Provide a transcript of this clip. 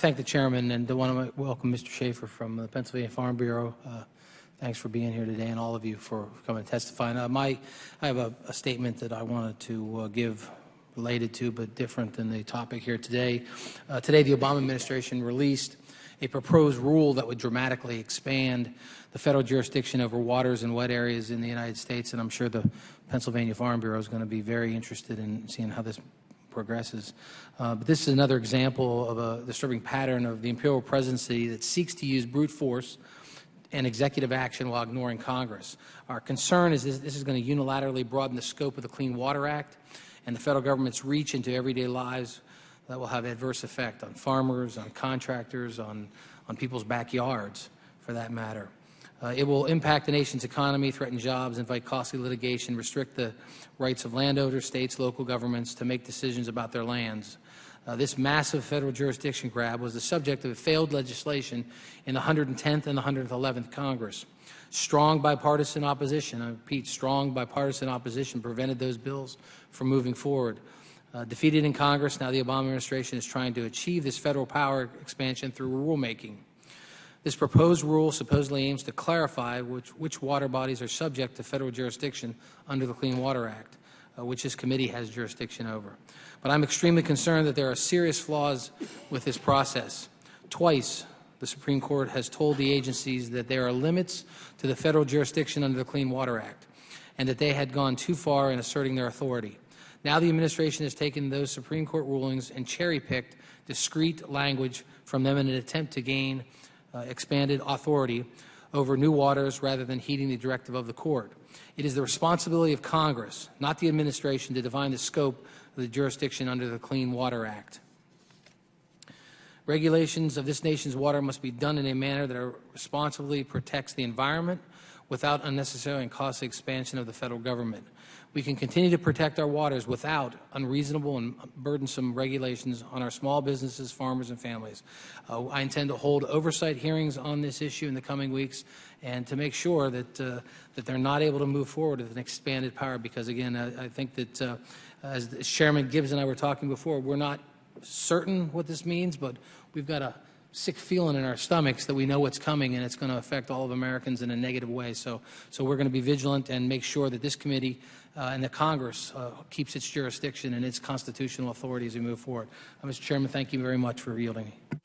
thank the chairman and want to welcome Mr. Schaefer from the Pennsylvania Farm Bureau. Thanks for being here today, and all of you for coming and testifying. I have a statement that I wanted to give related to, but different than the topic here today. Today, the Obama administration released a proposed rule that would dramatically expand the federal jurisdiction over waters and wet areas in the United States, and I'm sure the Pennsylvania Farm Bureau is going to be very interested in seeing how this progresses. But this is another example of a disturbing pattern of the imperial presidency that seeks to use brute force and executive action while ignoring Congress. Our concern is this is going to unilaterally broaden the scope of the Clean Water Act and the federal government's reach into everyday lives that will have adverse effect on farmers, on contractors, on people's backyards, for that matter. It will impact the nation's economy, threaten jobs, invite costly litigation, restrict the rights of landowners, states, local governments to make decisions about their lands. This massive federal jurisdiction grab was the subject of a failed legislation in the 110th and the 111th Congress. Strong bipartisan opposition, I repeat, strong bipartisan opposition prevented those bills from moving forward. Defeated in Congress, now the Obama administration is trying to achieve this federal power expansion through rulemaking. This proposed rule supposedly aims to clarify which water bodies are subject to federal jurisdiction under the Clean Water Act, which this committee has jurisdiction over. But I'm extremely concerned that there are serious flaws with this process. Twice, the Supreme Court has told the agencies that there are limits to the federal jurisdiction under the Clean Water Act, and that they had gone too far in asserting their authority. Now the administration has taken those Supreme Court rulings and cherry-picked discrete language from them in an attempt to gain expanded authority over new waters rather than heeding the directive of the court. It is the responsibility of Congress, not the administration, to define the scope of the jurisdiction under the Clean Water Act. Regulations of this nation's water must be done in a manner that responsibly protects the environment without unnecessary and costly expansion of the federal government. We can continue to protect our waters without unreasonable and burdensome regulations on our small businesses, farmers, and families. I intend to hold oversight hearings on this issue in the coming weeks and to make sure that they're not able to move forward with an expanded power, because, again, I think that as Chairman Gibbs and I were talking before, we're not certain what this means, but we've got a sick feeling in our stomachs that we know what's coming, and it's going to affect all of Americans in a negative way. So we're going to be vigilant and make sure that this committee and the Congress keeps its jurisdiction and its constitutional authority as we move forward. Mr. Chairman, thank you very much for yielding me.